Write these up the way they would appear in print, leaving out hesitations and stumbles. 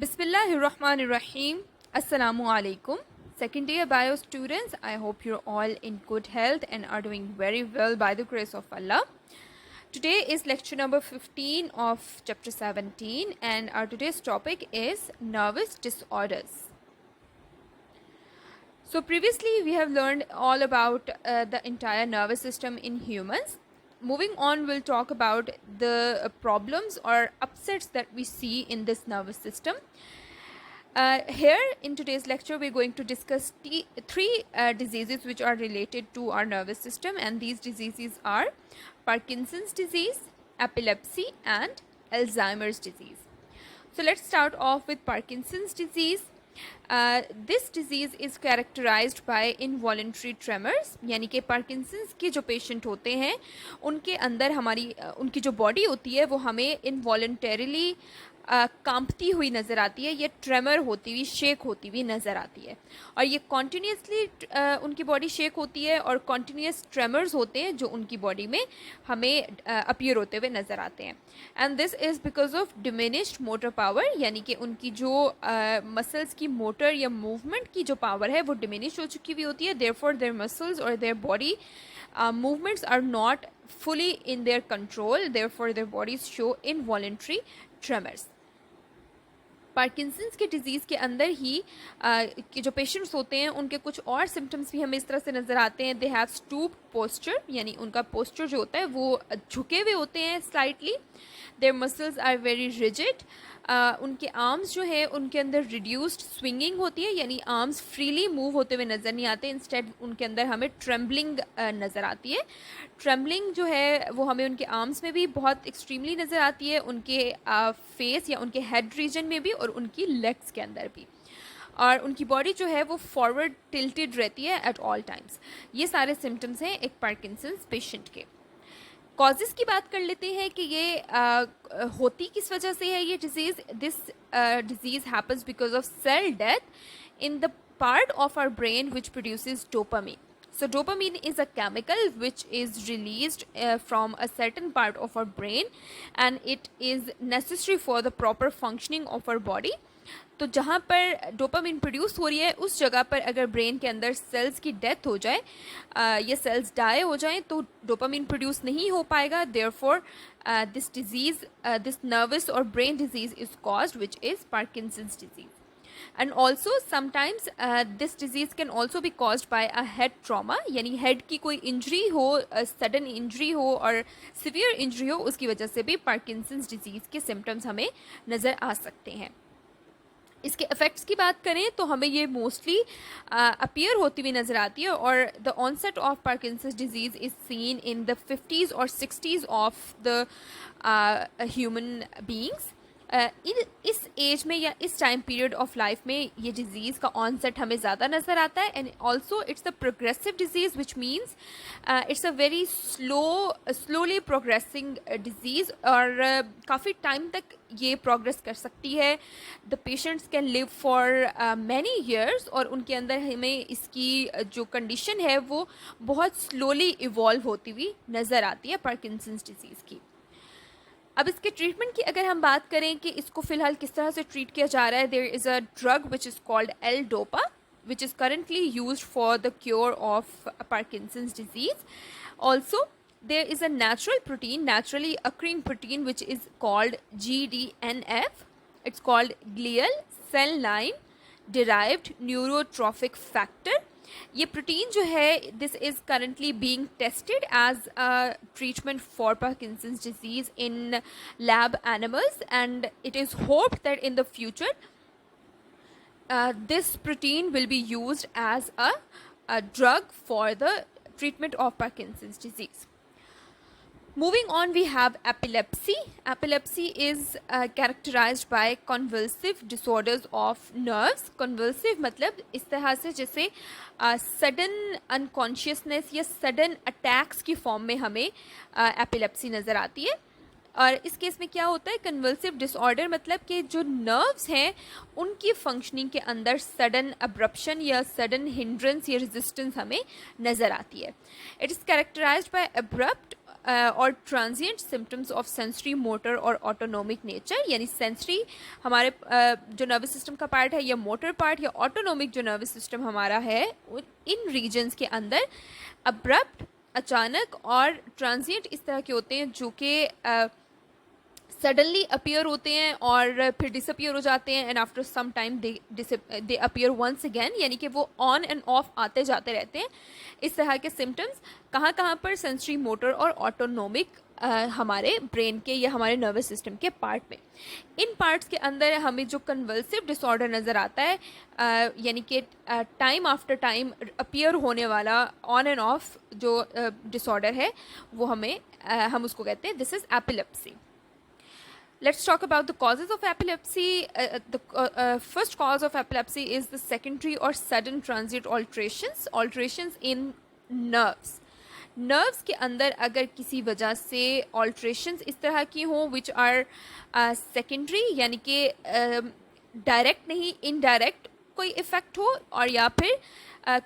Bismillahirrahmanirrahim. Assalamu alaikum. Second year bio students, I hope you're all in good health and are doing very well by the grace of Allah. Today is lecture number 15 of chapter 17 and our today's topic is nervous disorders. So previously we have learned all about the entire nervous system in humans. Moving on, we'll talk about the problems or upsets that we see in this nervous system. Here in today's lecture, we're going to discuss three diseases which are related to our nervous system, and these diseases are Parkinson's disease, epilepsy, and Alzheimer's disease. So let's start off with Parkinson's disease. This disease is characterized by involuntary tremors, यानी कि Parkinson's के जो patient होते हैं उनके अंदर उनकी जो बॉडी होती है वो हमें इनवॉलंटरीली कांपती हुई नज़र आती है, ये ट्रेमर होती हुई, शेक होती हुई नज़र आती है, और ये कॉन्टीन्यूसली उनकी बॉडी शेक होती है और कॉन्टीन्यूस ट्रेमर्स होते हैं जो उनकी बॉडी में हमें अपीयर होते हुए नज़र आते हैं. And this is because of diminished motor power, यानी कि उनकी जो मसल्स की मोटर या मूवमेंट की जो पावर है वो डिमिनिश हो चुकी हुई होती है. देयरफॉर देयर मसल्स और their body movements are not fully in their control, therefore their bodies show involuntary tremors. Parkinson's के डिज़ीज़ के अंदर ही कि जो पेशेंट्स होते हैं उनके कुछ और सिम्टम्स भी हमें इस तरह से नज़र आते हैं. दे हैव स्टूप्ड पोस्चर, यानी उनका पोस्चर जो होता है वो झुके हुए होते हैं slightly. Their muscles are very rigid. उनके आर्म्स जो है उनके अंदर रिड्यूस्ड स्विंगिंग होती है, यानी आर्म्स फ्रीली मूव होते हुए नज़र नहीं आते. इंस्टेड उनके अंदर हमें ट्रेम्बलिंग नज़र आती है. ट्रेम्बलिंग जो है वो हमें उनके आर्म्स में भी बहुत एक्सट्रीमली नज़र आती है, उनके फेस या उनके हेड रीजन में भी और उनकी लेग्स के अंदर भी. और उनकी बॉडी जो है वो फॉरवर्ड टिल्टेड रहती है एट ऑल टाइम्स. ये सारे सिम्टम्स हैं एक पार्किंसंस पेशेंट के. कॉजेज़ की बात कर लेते हैं कि ये होती किस वजह से है ये disease. This disease happens because of cell death in the part of our brain which produces dopamine. So dopamine is a chemical which is released from a certain part of our brain and it is necessary for the proper functioning of our body. तो जहाँ पर dopamine produce हो रही है उस जगह पर अगर ब्रेन के अंदर सेल्स की डेथ हो जाए या सेल्स डाई हो जाएं तो डोपामिन प्रोड्यूस नहीं हो पाएगा. Therefore this disease, this nervous और brain disease is caused which is Parkinson's disease. And also sometimes this disease can also be caused by a head trauma, यानी हेड की कोई इंजरी हो, सडन इंजरी हो और सिवियर इंजरी हो, उसकी वजह से भी पार्किंसंस डिजीज़ के सिम्टम्स हमें नज़र आ सकते हैं. इसके इफ़ेक्ट्स की बात करें तो हमें ये मोस्टली अपीयर होती हुई नज़र आती है और the onset of Parkinson's disease is seen in the 50s और 60s of the human beings. इस एज में या इस टाइम पीरियड ऑफ लाइफ में ये डिज़ीज़ का ऑनसेट हमें ज़्यादा नज़र आता है. And also it's a progressive disease which means it's a very slowly progressing disease और काफ़ी टाइम तक ये प्रोग्रेस कर सकती है. The patients can live for many years और उनके अंदर हमें इसकी जो कंडीशन है वो बहुत स्लोली इवॉल्व होती हुई नज़र आती है पार्किंसंस डिज़ीज़ की. अब इसके ट्रीटमेंट की अगर हम बात करें कि इसको फ़िलहाल किस तरह से ट्रीट किया जा रहा है, there is a drug which is called L-DOPA which is currently used for the cure of Parkinson's disease. Also, there is a naturally occurring protein which is called GDNF. It's called glial cell line derived neurotrophic factor. ये protein जो है this is currently being tested as a treatment for Parkinson's disease in lab animals and it is hoped that in the future this protein will be used as a drug for the treatment of Parkinson's disease. Moving on, we have epilepsy. Epilepsy is characterized by convulsive disorders of nerves. Convulsive मतलब इस तरह से जैसे sudden unconsciousness या sudden attacks की form में हमें epilepsy नज़र आती है. और इस केस में क्या होता है, कन्वल्सिव डिसऑर्डर मतलब कि जो नर्व्स हैं उनकी फंक्शनिंग के अंदर सडन अब्रप्शन या सडन हिंड्रेंस या रेजिस्टेंस हमें नज़र आती है. It is characterized by abrupt और transient symptoms of sensory motor और ऑटोनोमिक नेचर, यानी सेंसरी हमारे जो नर्वस सिस्टम का पार्ट है, या मोटर पार्ट या ऑटोनोमिक जो नर्वस सिस्टम हमारा है, इन रीजन्स के अंदर अब्रप्ट, अचानक और ट्रांजिएंट इस तरह के होते हैं जो कि सडनली अपीयर होते हैं और फिर डिसअपियर हो जाते हैं, and after some time they appear once again, यानी कि वो ऑन एंड ऑफ आते जाते रहते हैं। इस तरह के सिम्टम्स कहाँ पर, सेंसरी मोटर और ऑटोनोमिक हमारे ब्रेन के या हमारे नर्वस सिस्टम के पार्ट में। इन पार्ट्स के अंदर हमें जो कन्वल्सिव डिसऑर्डर नज़र आता है, यानी कि टाइम आफ्टर टाइम अपीयर होने वाला ऑन एंड ऑफ जो डिसऑर्डर है, वो हम उसको कहते हैं this is epilepsy. Let's talk about the causes of epilepsy. The first cause of epilepsy is the secondary or sudden transient alterations in nerves. Nerves के अंदर अगर किसी वजह से alterations इस तरह की हों which are secondary, यानी कि direct नहीं, indirect कोई इफ़ेक्ट हो, और या फिर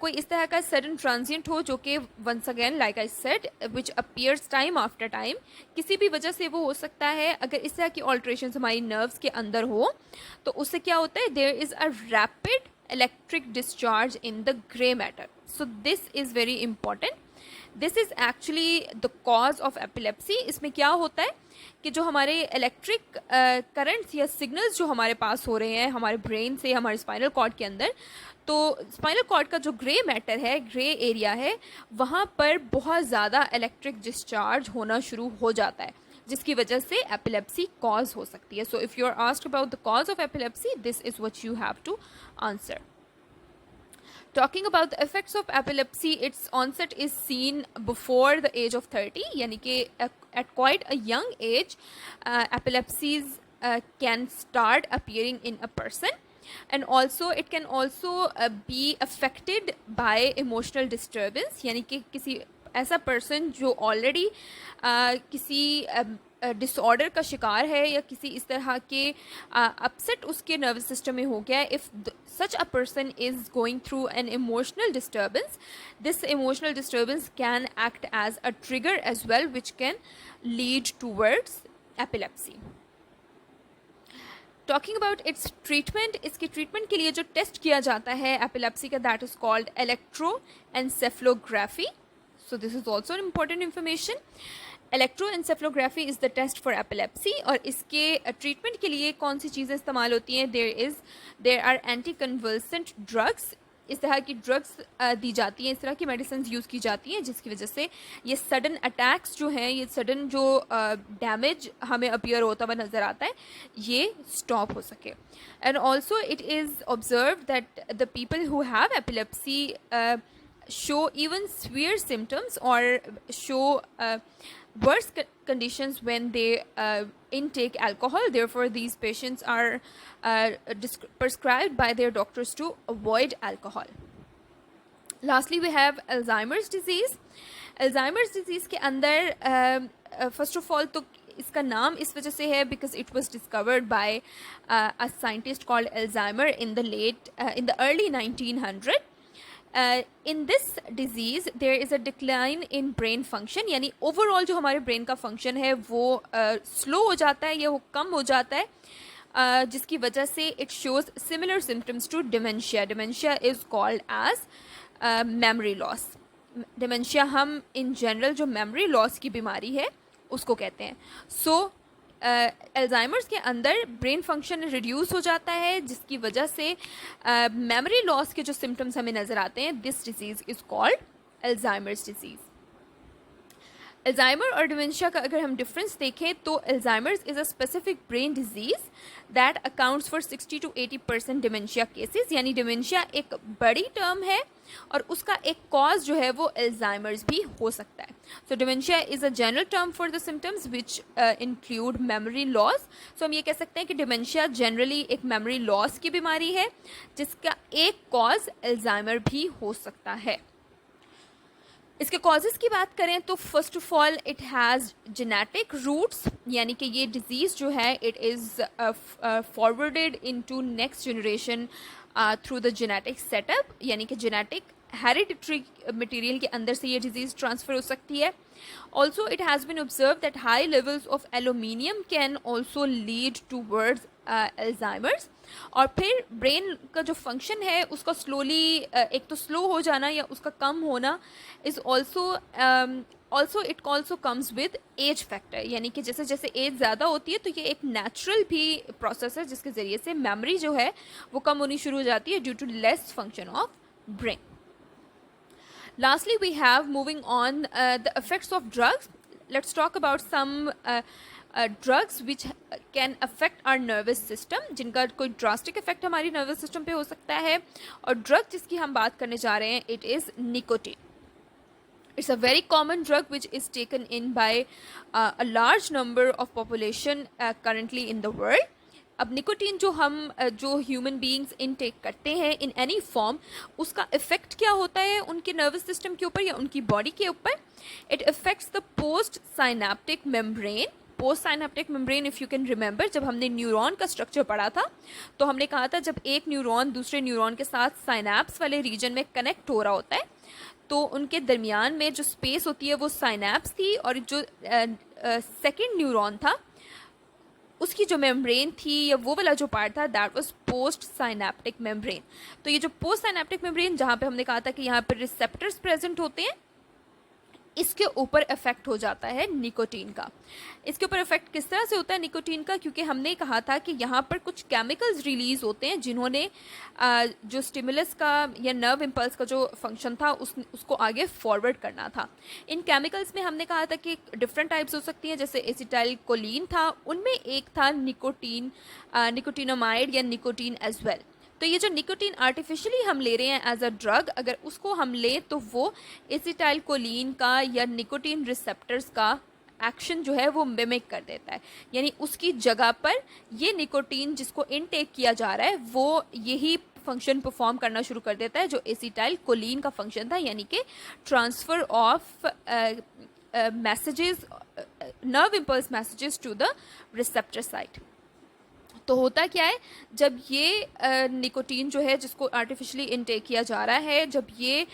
कोई इस तरह का सडन ट्रांजिएंट हो जो कि once again like I said which appears time after time, किसी भी वजह से वो हो सकता है। अगर इस तरह की ऑल्ट्रेशन हमारी नर्व्स के अंदर हो तो उससे क्या होता है, there is a rapid electric discharge in the grey matter. So this is very important, this is actually the cause of epilepsy. इसमें क्या होता है कि जो हमारे इलेक्ट्रिक करंट्स या सिग्नल्स जो हमारे पास हो रहे हैं हमारे ब्रेन से हमारे स्पाइनल कॉर्ड के अंदर, तो स्पाइनल कॉर्ड का जो ग्रे मैटर है, ग्रे एरिया है, वहाँ पर बहुत ज़्यादा इलेक्ट्रिक डिस्चार्ज होना शुरू हो जाता है, जिसकी वजह से एपिलेप्सी कॉज हो सकती है। So if you are asked about the cause of epilepsy, this is what you have to answer. Talking about the effects of epilepsy, its onset is seen before the age of 30, यानी कि at quite a young age, epilepsies can start appearing in a person, and also it can also be affected by emotional disturbance, यानी कि किसी ऐसा person जो already किसी disorder का शिकार है या किसी इस तरह के अपसेट उसके नर्वस सिस्टम में हो गया है, if such a person is going through an emotional disturbance, this emotional disturbance can act as a trigger as well, which can lead towards epilepsy. Talking about its treatment, इसके treatment के लिए जो test किया जाता है epilepsy का, that is called electroencephalography. So this is also an important information. Electroencephalography is the test for epilepsy, और इसके ट्रीटमेंट के लिए कौन सी चीज़ें इस्तेमाल होती हैं, there are anticonvulsant drugs, इस तरह की ड्रग्स दी जाती हैं, इस तरह की मेडिसिन यूज़ की जाती हैं जिसकी वजह से ये सडन अटैक्स जो हैं, ये सडन जो डैमेज हमें अपीयर होता हुआ नज़र आता है, ये स्टॉप हो सके। And also it is observe that the people who have epilepsy show even severe symptoms or show worse conditions when they intake alcohol. Therefore, these patients are prescribed by their doctors to avoid alcohol. Lastly, we have Alzheimer's disease. Alzheimer's disease के अंदर first of all तो इसका नाम इस वजह से है because it was discovered by a scientist called Alzheimer in the early 1900s. In this disease there is a decline in brain function, यानी overall जो हमारे brain का function है वो slow हो जाता है या वो कम हो जाता है, जिसकी वजह से it shows similar symptoms to dementia. Dementia is called as memory loss. Dementia हम in general जो memory loss की बीमारी है उसको कहते हैं. So एल्जाइमर्स के अंदर ब्रेन फंक्शन रिड्यूस हो जाता है जिसकी वजह से मेमोरी लॉस के जो सिम्टम्स हमें नज़र आते हैं, this disease is called Alzheimer's disease. Alzheimer और डिमेंशिया का अगर हम डिफरेंस देखें तो Alzheimer's is a specific brain disease that accounts for 60 to 80% dementia cases, यानी डिमेंशिया एक बड़ी टर्म है और उसका एक कॉज जो है वो एल्जाइमर्स भी हो सकता है। So dementia is a general term for the symptoms which include memory loss. So हम ये कह सकते हैं कि डिमेंशिया जनरली एक मेमोरी लॉस की बीमारी है जिसका एक कॉज एल्जाइमर भी हो सकता है। इसके कॉजेज़ की बात करें तो first of all it has genetic roots, यानी कि ये डिज़ीज़ जो है it is forwarded into next generation through the genetic setup, यानी कि जेनेटिक हेरिडिटरी मटेरियल के अंदर से ये डिजीज़ ट्रांसफ़र हो सकती है. Also it has been observe that high levels of aluminium can also lead towards Alzheimer's. और फिर ब्रेन का जो फंक्शन है उसका स्लोली एक तो स्लो हो जाना या उसका कम होना is also it also comes with age factor. यानी कि जैसे जैसे एज ज़्यादा होती है तो ये एक नेचुरल भी प्रोसेस है जिसके ज़रिए से मेमोरी जो है वो कम होनी शुरू हो जाती है due to less function of brain. Lastly, we have moving on the effects of drugs. Let's talk about some drugs which can affect our nervous system, जिनका कोई drastic effect हमारी nervous system पे हो सकता है. और drug जिसकी हम बात करने जा रहे हैं it is nicotine. It's a very common drug which is taken in by a large number of population currently in the world. अब निकोटीन जो ह्यूमन बीइंग्स इनटेक करते हैं इन एनी फॉर्म, उसका इफेक्ट क्या होता है उनके नर्वस सिस्टम के ऊपर या उनकी बॉडी के ऊपर? It effects the post synaptic membrane. Post synaptic membrane, if you can remember, जब हमने न्यूरॉन का स्ट्रक्चर पढ़ा था तो हमने कहा था जब एक न्यूरॉन दूसरे न्यूरॉन के साथ साइनेप्स वाले रीजन में कनेक्ट हो रहा होता है तो उनके दरमियान में जो स्पेस होती है वो साइनेप्स थी, और जो सेकेंड न्यूरॉन था उसकी जो मेम्ब्रेन थी या वो वाला जो पार्ट था that was post synaptic membrane. तो ये जो पोस्ट साइनेप्टिक मेम्ब्रेन जहाँ पे हमने कहा था कि यहाँ पर रिसेप्टर्स प्रेजेंट होते हैं, इसके ऊपर इफेक्ट हो जाता है निकोटीन का. इसके ऊपर इफेक्ट किस तरह से होता है निकोटीन का? क्योंकि हमने कहा था कि यहाँ पर कुछ केमिकल्स रिलीज होते हैं जिन्होंने जो स्टिमुलस का या नर्व इम्पल्स का जो फंक्शन था उसको आगे फॉरवर्ड करना था. इन केमिकल्स में हमने कहा था कि डिफरेंट टाइप्स हो सकती हैं, जैसे एसिटाइल कोलिन था, उनमें एक था निकोटीन, निकोटिनामाइड या निकोटीन एज वेल. तो ये जो निकोटीन आर्टिफिशियली हम ले रहे हैं एज अ ड्रग, अगर उसको हम लें तो वो एसिटाइल कोलिन का या निकोटीन रिसेप्टर्स का एक्शन जो है वो मिमिक कर देता है. यानी उसकी जगह पर ये निकोटीन जिसको इनटेक किया जा रहा है वो यही फंक्शन परफॉर्म करना शुरू कर देता है जो एसिटाइल कोलिन का फंक्शन था, यानी कि transfer of messages, nerve impulse messages to the receptor site. तो होता क्या है, जब ये निकोटीन जो है जिसको आर्टिफिशियली इनटेक किया जा रहा है, जब ये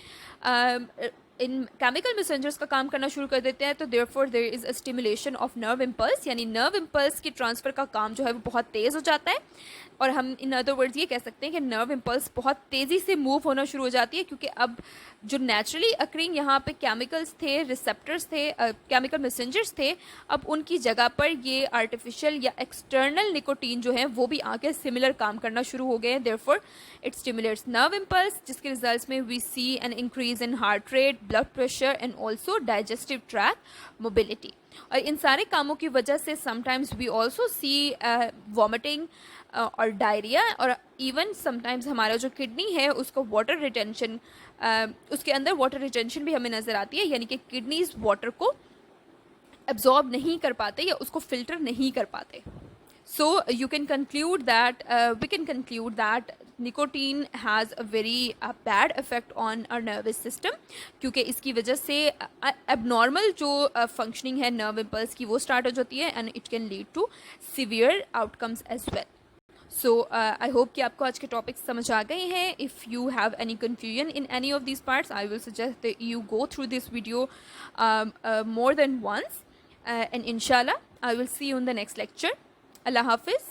इन केमिकल मैसेंजर्स का काम करना शुरू कर देते हैं तो therefore there is a stimulation of nerve impulse. यानी नर्व इम्पल्स की ट्रांसफ़र का काम जो है वो बहुत तेज़ हो जाता है, और हम इन अदर वर्ड्स ये कह सकते हैं कि नर्व इम्पल्स बहुत तेज़ी से मूव होना शुरू हो जाती है, क्योंकि अब जो नेचुरली अक्रिंग यहाँ पे केमिकल्स थे, रिसेप्टर्स थे, केमिकल मैसेंजर्स थे, अब उनकी जगह पर ये आर्टिफिशियल या एक्सटर्नल निकोटीन जो है वो भी आके सिमिलर काम करना शुरू हो गए हैं. Therefore it stimulates nerve impulse, जिसके रिजल्ट्स में we see an increase in heart rate, blood pressure and also digestive tract mobility. और इन सारे कामों की वजह से sometimes we also see vomiting और डायरिया, और इवन समटाइम्स हमारा जो किडनी है उसको वाटर रिटेंशन, उसके अंदर वाटर रिटेंशन भी हमें नज़र आती है, यानी कि किडनीज वाटर को एब्जॉर्ब नहीं कर पाते या उसको फिल्टर नहीं कर पाते. So you can conclude that we can conclude that nicotine has a very bad effect on our nervous system, क्योंकि इसकी वजह से abnormal जो functioning है nerve impulse की वो start हो जाती है, and it can lead to severe outcomes as well. So I hope कि आपको आज के topics समझ आ गए हैं. If you have any confusion in any of these parts, I will suggest that you go through this video more than once, and inshallah I will see you in the next lecture. Allah Hafiz.